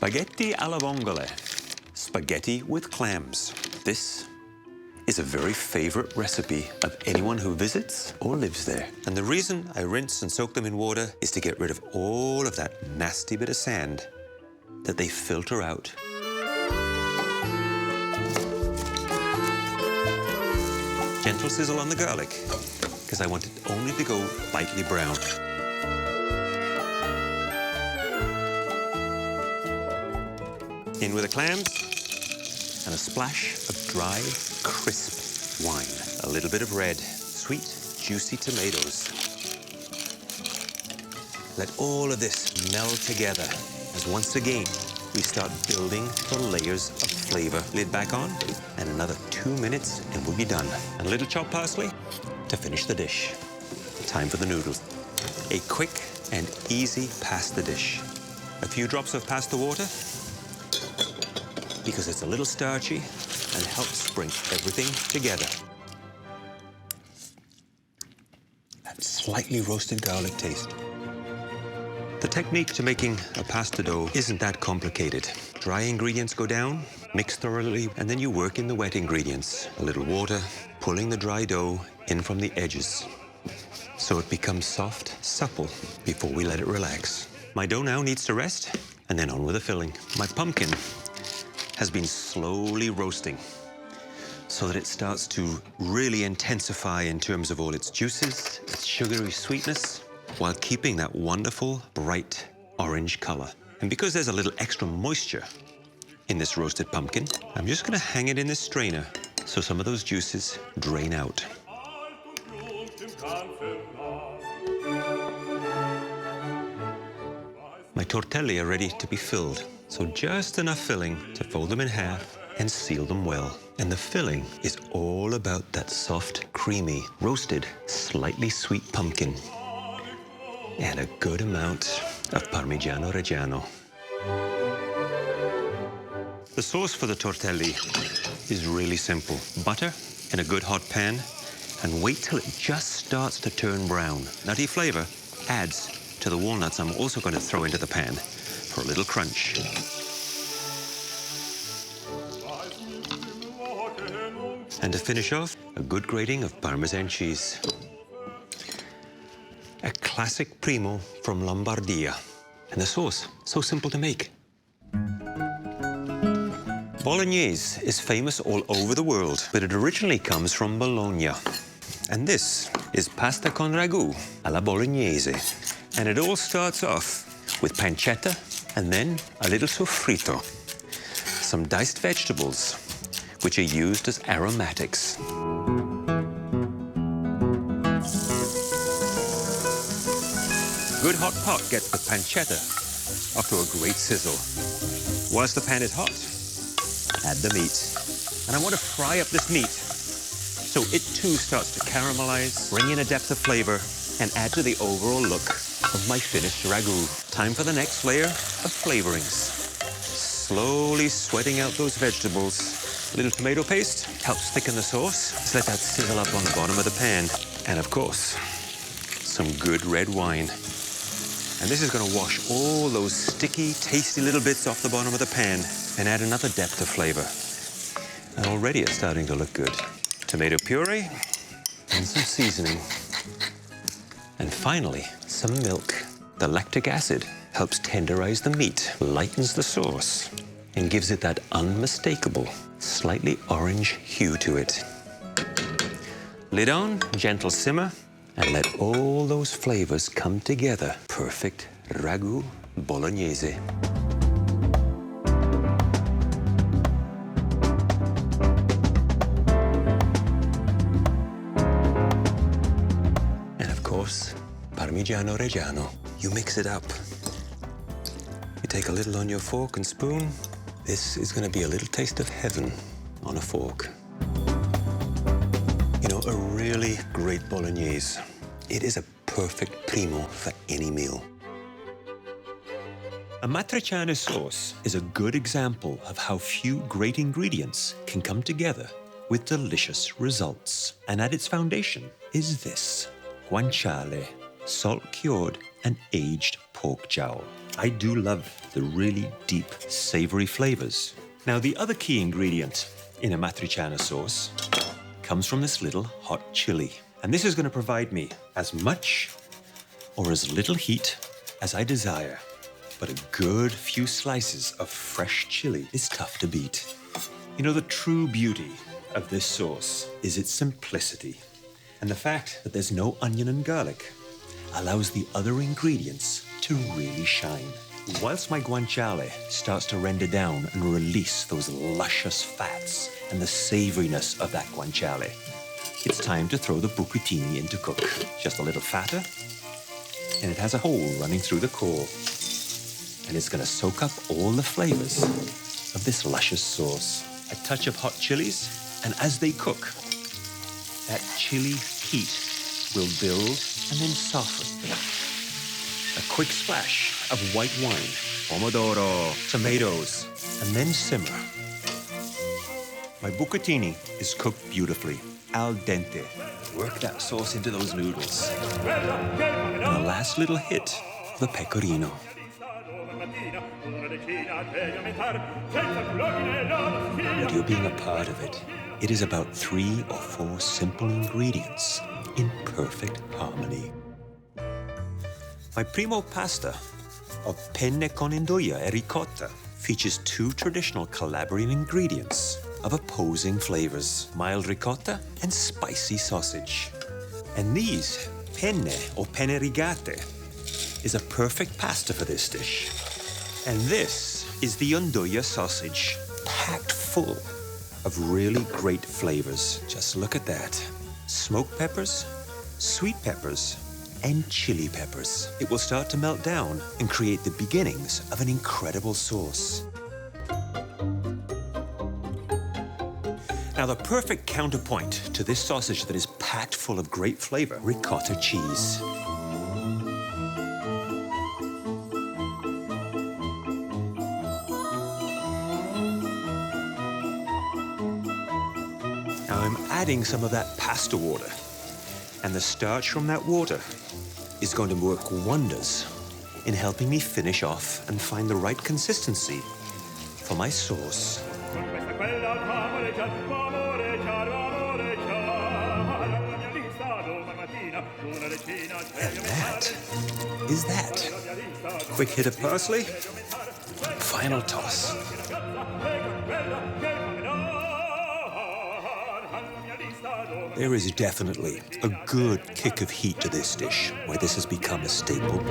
Spaghetti alla vongole. Spaghetti with clams. This is a very favorite recipe of anyone who visits or lives there. And the reason I rinse and soak them in water is to get rid of all of that nasty bit of sand that they filter out. Gentle sizzle on the garlic, because I want it only to go lightly brown. In with the clams and a splash of dry, crisp wine. A little bit of red, sweet, juicy tomatoes. Let all of this meld together as once again we start building the layers of flavor. Lid back on, and another 2 minutes and we'll be done. And a little chopped parsley to finish the dish. Time for the noodles. A quick and easy pasta dish. A few drops of pasta water, because it's a little starchy and helps bring everything together. That slightly roasted garlic taste. The technique to making a pasta dough isn't that complicated. Dry ingredients go down, mix thoroughly, and then you work in the wet ingredients. A little water, pulling the dry dough in from the edges, so it becomes soft, supple, before we let it relax. My dough now needs to rest, and then on with the filling. My pumpkin has been slowly roasting so that it starts to really intensify in terms of all its juices, its sugary sweetness, while keeping that wonderful, bright orange color. And because there's a little extra moisture in this roasted pumpkin, I'm just gonna hang it in this strainer so some of those juices drain out. My tortelli are ready to be filled, so just enough filling to fold them in half and seal them well. And the filling is all about that soft, creamy, roasted, slightly sweet pumpkin. And a good amount of Parmigiano Reggiano. The sauce for the tortelli is really simple. Butter in a good hot pan, and wait till it just starts to turn brown. Nutty flavor adds to the walnuts I'm also going to throw into the pan for a little crunch. And to finish off, a good grating of Parmesan cheese. A classic primo from Lombardia. And the sauce, so simple to make. Bolognese is famous all over the world, but it originally comes from Bologna. And this is pasta con ragù alla bolognese. And it all starts off with pancetta and then a little soffritto. Some diced vegetables, which are used as aromatics. Good hot pot gets the pancetta up to a great sizzle. Whilst the pan is hot, add the meat. And I want to fry up this meat so it too starts to caramelize, bring in a depth of flavor, and add to the overall look of my finished ragu. Time for the next layer of flavorings. Slowly sweating out those vegetables. A little tomato paste helps thicken the sauce. Just let that sizzle up on the bottom of the pan. And of course, some good red wine. And this is going to wash all those sticky, tasty little bits off the bottom of the pan and add another depth of flavor. And already it's starting to look good. Tomato puree and some seasoning. And finally, some milk. The lactic acid helps tenderize the meat, lightens the sauce, and gives it that unmistakable, slightly orange hue to it. Lid on, gentle simmer, and let all those flavors come together. Perfect ragu bolognese. And of course, Parmigiano Reggiano. You mix it up. You take a little on your fork and spoon. This is going to be a little taste of heaven on a fork. You know, a really great bolognese. It is a perfect primo for any meal. A matriciana sauce is a good example of how few great ingredients can come together with delicious results. And at its foundation is this: guanciale, salt-cured and aged pork jowl. I do love the really deep, savory flavors. Now, the other key ingredient in a matriciana sauce comes from this little hot chili. And this is going to provide me as much or as little heat as I desire. But a good few slices of fresh chili is tough to beat. You know, the true beauty of this sauce is its simplicity. And the fact that there's no onion and garlic allows the other ingredients to really shine. Whilst my guanciale starts to render down and release those luscious fats and the savoriness of that guanciale, it's time to throw the bucatini in to cook. Just a little fatter, and it has a hole running through the core. And it's gonna soak up all the flavors of this luscious sauce. A touch of hot chilies, and as they cook, that chili heat will build and then soften. A quick splash of white wine, pomodoro, tomatoes, and then simmer. My bucatini is cooked beautifully, al dente. Work that sauce into those noodles. And a last little hit, the pecorino. And you're being a part of it. It is about 3 or 4 simple ingredients in perfect harmony. My primo pasta of penne con nduja e ricotta features 2 traditional Calabrian ingredients of opposing flavors, mild ricotta and spicy sausage. And these, penne or penne rigate, is a perfect pasta for this dish. And this is the nduja sausage, packed full of really great flavors. Just look at that. Smoked peppers, sweet peppers, and chili peppers. It will start to melt down and create the beginnings of an incredible sauce. Now, the perfect counterpoint to this sausage that is packed full of great flavor, ricotta cheese. Now, I'm adding some of that pasta water, and the starch from that water is going to work wonders in helping me finish off and find the right consistency for my sauce. And that is that. Quick hit of parsley, final toss. There is definitely a good kick of heat to this dish, where this has become a staple.